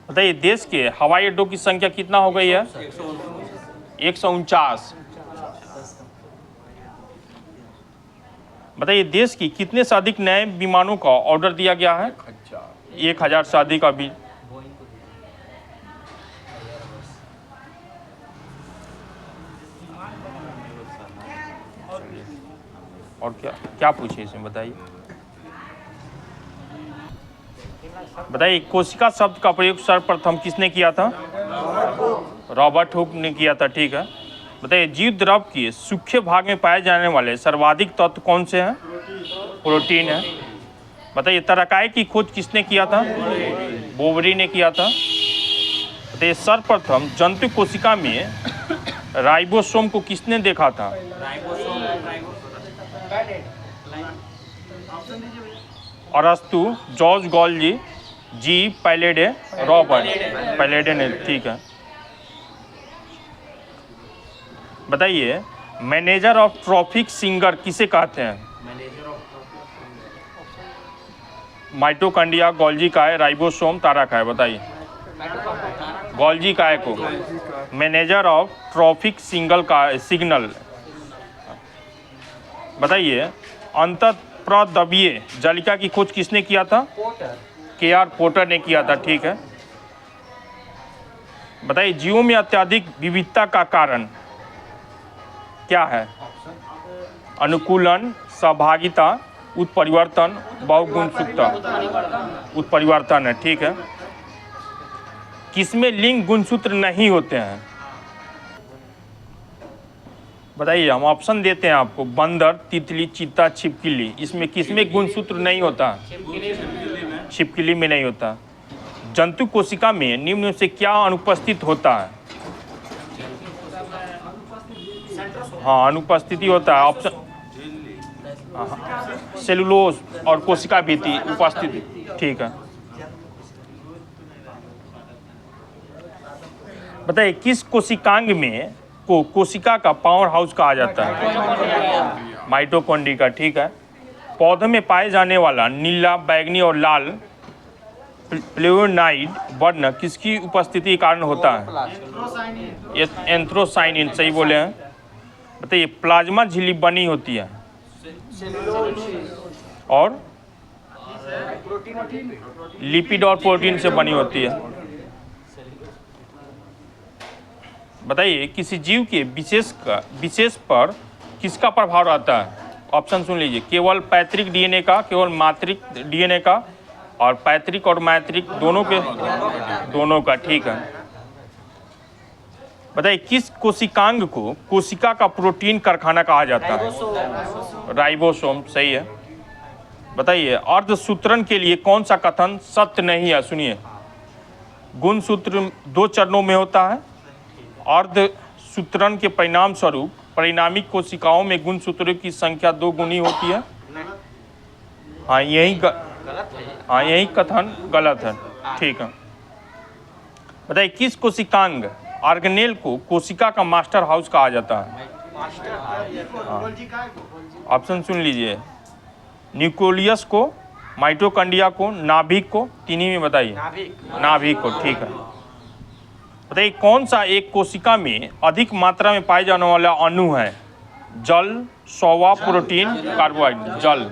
बताइए देश के हवाई अड्डों की संख्या कितना हो गई है? 149। बताइए देश की कितने से अधिक नए विमानों का ऑर्डर दिया गया है? 1000 से अधिक अभी। और क्या क्या पूछे इसमें बताइए। बताइए कोशिका शब्द का प्रयोग सर्वप्रथम किसने किया था? रॉबर्ट हुक ने किया था। ठीक है। बताइए जीव द्रव के सूखे भाग में पाए जाने वाले सर्वाधिक तत्व कौन से हैं? प्रोटीन है। बताइए तरकाई की खोज किसने किया था? बोवरी ने किया था। बताइए सर्वप्रथम जंतु कोशिका में राइबोसोम को किसने देखा था? अरस्तु, जॉर्ज गॉल्जी जी पैलेडे रॉबर्ट, पैलेडे ने, ठीक है। बताइए मैनेजर ऑफ ट्रॉफिक सिंगर किसे कहते हैं? माइटोकॉन्ड्रिया, गोल्जी काय, राइबोसोम, तारा काय, बताइए। गोल्जी काय को मैनेजर ऑफ ट्रॉफिक सिग्नल। बताइए अंतःप्रद्रव्यीय जालिका की खोज किसने किया था? के.आर. पोर्टर ने किया था, ठीक है। बताइए जीवों में अत्यधिक विविधता का कारण क्या है? अनुकूलन, सहभागिता, उत्परिवर्तन, बहुगुणसूत्रता। उत्परिवर्तन है, ठीक है। किसमें लिंग गुणसूत्र नहीं होते हैं? बताइए, हम ऑप्शन देते हैं आपको, बंदर, तितली, चीता, छिपकली। इसमें किसमें गुणसूत्र नहीं होता? छिपकली में नहीं होता। जंतु कोशिका में निम्न से क्या अनुपस्थित होता है? हाँ, अनुपस्थिति होता है। ऑप्शन सेलुलोज और कोशिका भित्ति उपस्थिति, ठीक है। बताइए किस कोशिकांग में को कोशिका का पावर हाउस कहा जाता है? माइटोकॉन्ड्रिया, ठीक है। पौधे में पाए जाने वाला नीला, बैंगनी और लाल फ्लेवोनाइड वर्ण किसकी उपस्थिति के कारण होता है? एंथ्रोसाइनिन, सही बोले हैं। बताइए प्लाज्मा झिल्ली बनी होती है और लिपिड और प्रोटीन से बनी होती है। बताइए किसी जीव के विशेष पर किसका प्रभाव रहता है? ऑप्शन सुन लीजिए, केवल पैतृक डीएनए का, केवल मातृक डीएनए का, और पैतृक और मातृक दोनों का, ठीक है। बताइए किस कोशिकांग को कोशिका का प्रोटीन कारखाना कहा जाता है? राइबोसोम, सही है। बताइए अर्धसूत्रण के लिए कौन सा कथन सत्य नहीं है? सुनिए, गुणसूत्र 2 चरणों में होता है। अर्धसूत्रण के परिणाम स्वरूप परिणामी कोशिकाओं में गुणसूत्रों की संख्या 2 गुनी होती है। हाँ, यही कथन गलत है, ठीक है। बताइए किस कोशिकांग ऑर्गेनेल को कोशिका का मास्टर हाउस कहा जाता है? ऑप्शन सुन लीजिए, न्यूक्लियस को, माइटोकॉन्ड्रिया को, नाभिक को, तीनों में बताइए। नाभिक को, ठीक है। बताइए कौन सा एक कोशिका में अधिक मात्रा में पाए जाने वाला अणु है? जल, सोवा, प्रोटीन, कार्बोहाइड्रेट। जल।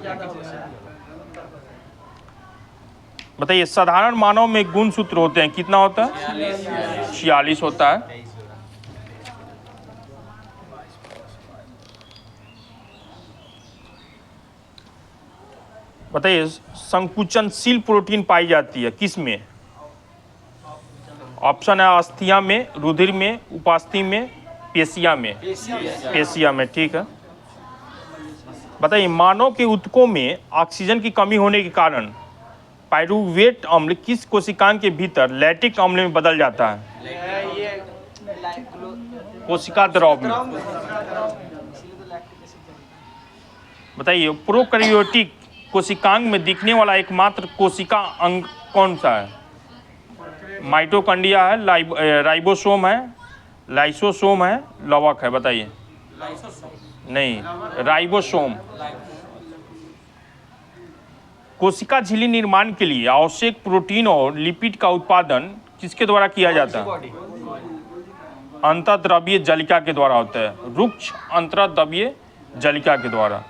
बताइए साधारण मानव में गुणसूत्र होते हैं, कितना होता है? 46 होता है। बताइए संकुचनशील प्रोटीन पाई जाती है किसमें? ऑप्शन है अस्थिया में, रुधिर में, उपास्थि में, पेशिया में। पेशिया में, ठीक है। बताइए मानव के ऊतकों में ऑक्सीजन की कमी होने के कारण पाइरूवेट अम्ल किस कोशिकांग के भीतर लैक्टिक अम्ल में बदल जाता है? कोशिका द्रव में। बताइए प्रोकैरियोटिक कोशिकांग में दिखने वाला एकमात्र कोशिका अंग कौन सा है? माइटोकॉन्ड्रिया है, राइबोसोम है, लाइसोसोम है, लवक है। बताइए। नहीं, राइबोसोम। कोशिका झिल्ली निर्माण के लिए आवश्यक प्रोटीन और लिपिड का उत्पादन किसके द्वारा किया जाता है? अंतःद्रव्यीय जालिका के द्वारा होता है। रुक्ष अंतःद्रव्यीय जालिका के द्वारा।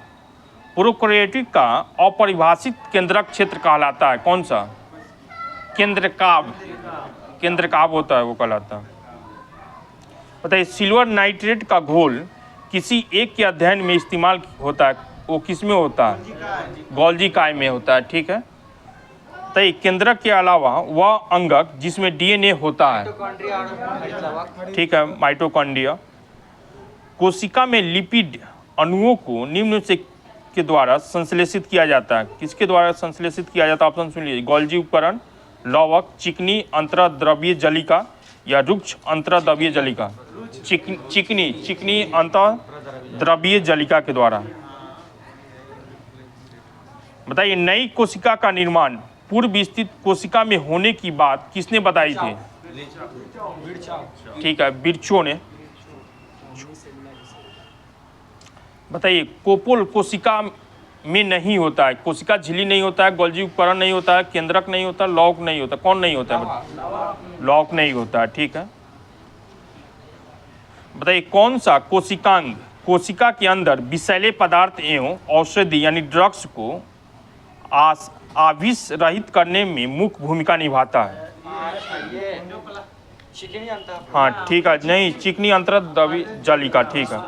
प्रोकैरियोटिक का अपरिभाषित केंद्रक क्षेत्र कहलाता है कौन सा? केंद्रकाभ। केंद्रकाभ होता है वो कहलाता है। बताइए सिल्वर नाइट्रेट का घोल किसी एक के अध्ययन में इस्तेमाल होता है, वो किस में होता है? गोल्जी काय में होता है, ठीक है। तो केंद्रक के अलावा वह अंगक जिसमें डीएनए होता है, ठीक है, माइटोकॉन्ड्रिया। कोशिका में लिपिड अणुओं को निम्न से के द्वारा संश्लेषित किया जाता है, किसके द्वारा संश्लेषित किया जाता है? ऑप्शन सुन लीजिए, गोल्जी उपकरण, लवक, चिकनी अंतःद्रव्यीय जालिका या रुक्ष अंतःद्रव्यीय जालिका। चिकनी अंतःद्रव्यीय जालिका के द्वारा। बताइए नई कोशिका का निर्माण पूर्व स्थित कोशिका में होने की बात किसने बताई थी? ठीक है, बिरचो ने। बताइए, कोपोल कोशिका में नहीं होता है, कोशिका झिल्ली नहीं होता है, गोल्जी उपकरण नहीं होता है, केंद्रक नहीं होता, लौक नहीं होता, कौन नहीं होता है? लौक नहीं होता है। ठीक है, बताइए कौन सा कोशिकांग कोशिका के अंदर विषैले पदार्थ एवं औषधि यानी ड्रग्स को आविष रहित करने में मुख्य भूमिका निभाता है? हाँ ठीक है, नहीं, चिकनी अंतरद्रवी जालिका। ठीक है,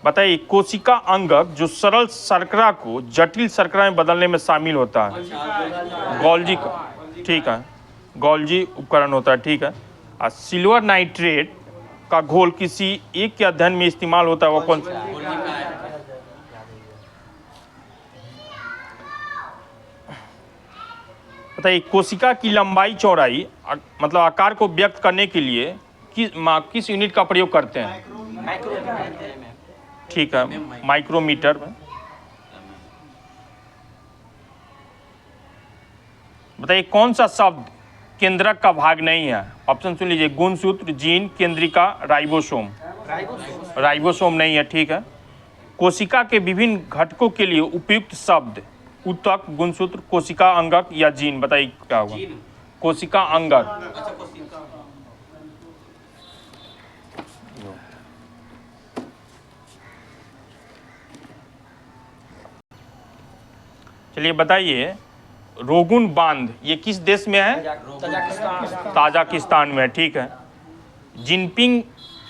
बताइए कोशिका अंगक जो सरल शर्करा को जटिल शर्करा में बदलने में शामिल होता है? गोल्जी का। ठीक है, गोल्जी उपकरण होता है। ठीक है, और सिल्वर नाइट्रेट का घोल किसी एक के अध्ययन में इस्तेमाल होता है, वो कौन सा? बताइए कोशिका की लंबाई चौड़ाई मतलब आकार को व्यक्त करने के लिए किस यूनिट का प्रयोग करते हैं? ठीक है, माइक्रोमीटर में। बताइए कौन सा शब्द केंद्रक का भाग नहीं है? ऑप्शन सुन लीजिए, गुणसूत्र, जीन, केंद्रिका, राइबोसोम। राइबोसोम नहीं है। ठीक है, कोशिका के विभिन्न घटकों के लिए उपयुक्त शब्द ऊतक, गुणसूत्र, कोशिका अंगक या जीन? बताइए क्या होगा? कोशिका अंगक। चलिए बताइए, रोगुन बांध ये किस देश में है? ताजिकिस्तान में। ठीक है, जिनपिंग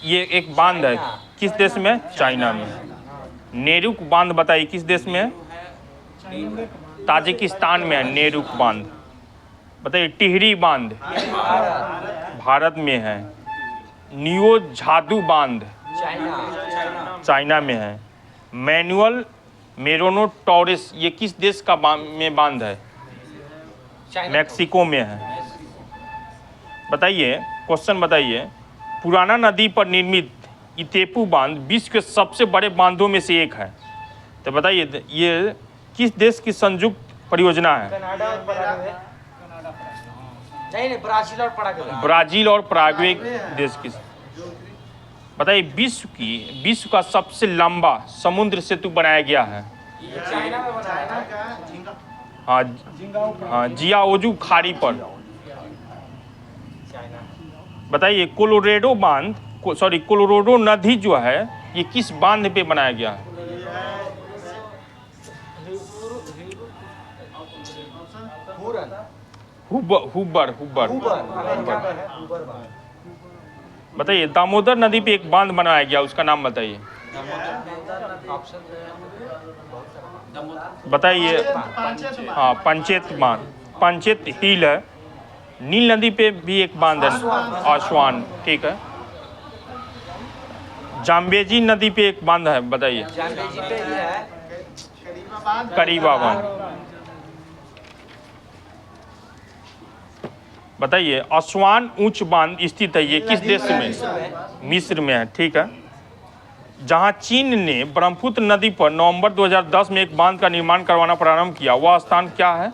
ये एक बांध है, किस देश में? चाइना में। नेरुक बांध बताइए किस देश में है? ताजिकिस्तान में है नेरुक बांध। बताइए टिहरी बांध भारत में है। नियो झादू बांध चाइना में है। मैनुअल मेरोनो टॉरिस ये किस देश का में बांध है? मैक्सिको में है। बताइए क्वेश्चन बताइए, पुराना नदी पर निर्मित इतेपू बांध विश्व के सबसे बड़े बांधों में से एक है, तो बताइए ये किस देश की संयुक्त परियोजना है? ब्राजील और पराग्वे देश की। बताइए विश्व का सबसे लंबा समुद्र सेतु बनाया गया है? हाँ, जियाओजू खाड़ी पर। बताइए कोलोराडो नदी जो है ये किस बांध पे बनाया गया है? हुबर। बताइए दामोदर नदी पे एक बांध बनाया गया, उसका नाम बताइए। बताइए। हाँ, पंचेत बांध, पंचेत हिल है। नील नदी पे भी एक बांध है, आसवान। ठीक है, जाम्बेजी नदी पे एक बांध है, बताइए। करीबा बांध। बताइए आसवान ऊंच बांध स्थित है, ये किस देश में? मिस्र में है। ठीक है, जहां चीन ने ब्रह्मपुत्र नदी पर नवंबर 2010 में एक बांध का निर्माण करवाना प्रारंभ किया, वह स्थान क्या है?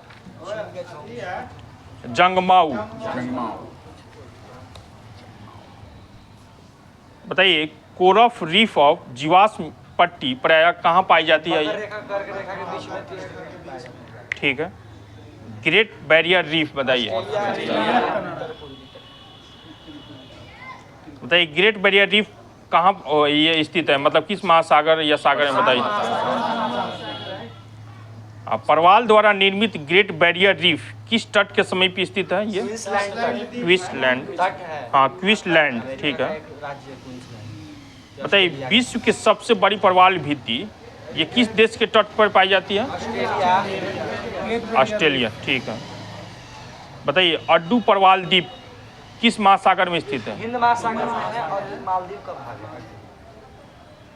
जंगमाऊ। बताइए कोरल रीफ ऑफ जीवाश्म पट्टी प्रायः कहाँ पाई जाती है? ठीक है, ग्रेट बैरियर रीफ बताइए। बताइए ग्रेट बैरियर रीफ कहाँ ये स्थित है, मतलब किस महासागर या सागर में? बताइए। परवाल द्वारा निर्मित ग्रेट बैरियर रीफ किस तट के समीप स्थित है? ये क्वींसलैंड। हाँ, क्वींसलैंड। ठीक है, बताइए विश्व की सबसे बड़ी परवाल भित्ति ये किस देश के तट पर पाई जाती है? ऑस्ट्रेलिया। ठीक है, बताइए अड्डू परवाल द्वीप किस महासागर में स्थित है? हिंद महासागर में है और मालदीव का भाग है।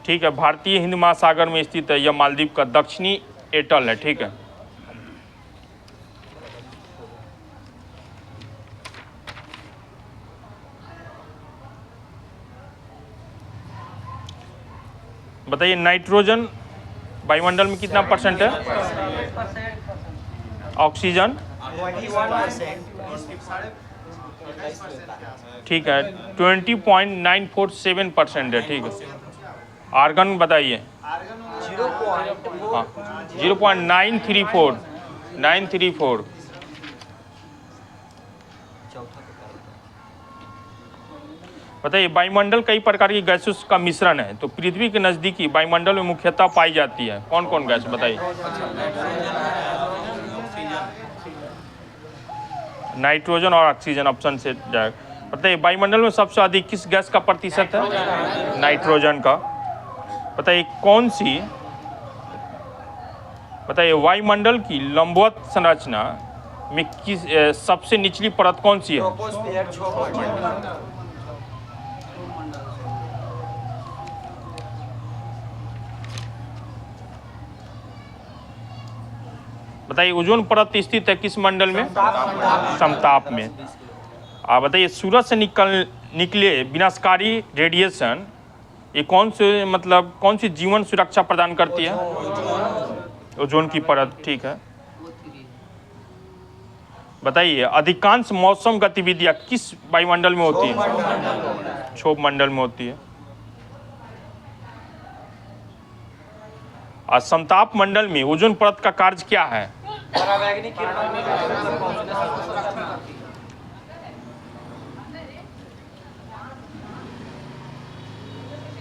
ठीक है, भारतीय हिंद महासागर में स्थित है, यह मालदीव का दक्षिणी एटल है। ठीक है, बताइए नाइट्रोजन वायुमंडल में कितना परसेंट है? ऑक्सीजन ठीक है 20.947% है, ठीक है। आर्गन बताइए। हाँ 0.934 बताइए। वायुमंडल कई प्रकार की गैसों का मिश्रण है, तो पृथ्वी के नज़दीकी वायुमंडल में मुख्यतः पाई जाती है कौन कौन गैस बताइए। नाइट्रोजन और ऑक्सीजन ऑप्शन से जाएगा। बताइए वायुमंडल में सबसे अधिक किस गैस का प्रतिशत है? नाइट्रोजन का। बताइए कौन सी, बताइए वायुमंडल की लंबवत संरचना में किस सबसे निचली परत कौन सी है? बताइए ओजोन परत स्थित है किस मंडल में? समताप में। बताइए सूरज से निकले विनाशकारी रेडिएशन ये कौन से मतलब कौन सी जीवन सुरक्षा प्रदान करती है? ओजोन की परत, ठीक है। बताइए अधिकांश मौसम गतिविधियां किस वायुमंडल में होती है? क्षोभ मंडल में होती है। समताप मंडल में ओजोन परत का कार्य क्या है?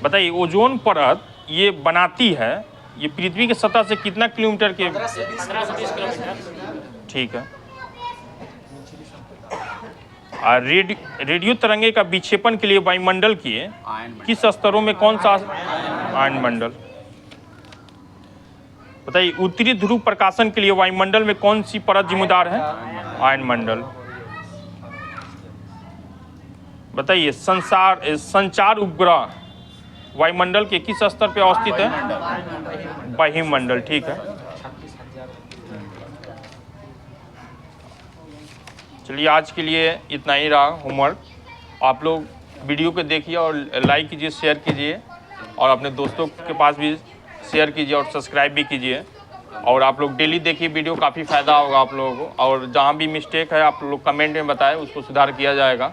बताइए ओजोन परत ये बनाती है, ये पृथ्वी की सतह से कितना किलोमीटर के? 15 से 20 किलोमीटर। ठीक है। रेडियो तरंगे का विक्षेपण के लिए वायुमंडल के किस स्तरों में कौन सा आयन मंडल? बताइए उत्तरी ध्रुव प्रकाशन के लिए वायुमंडल में कौन सी परत जिम्मेदार है? आयन मंडल। बताइए संचार उपग्रह वायुमंडल के किस स्तर पर अवस्थित है? वायुमंडल, ठीक है। चलिए आज के लिए इतना ही रहा होमवर्क। आप लोग वीडियो को देखिए और लाइक कीजिए, शेयर कीजिए और अपने दोस्तों के पास भी शेयर कीजिए और सब्सक्राइब भी कीजिए। और आप लोग डेली देखिए वीडियो, काफ़ी फ़ायदा होगा आप लोगों को। और जहाँ भी मिस्टेक है आप लोग कमेंट में बताएं, उसको सुधार किया जाएगा।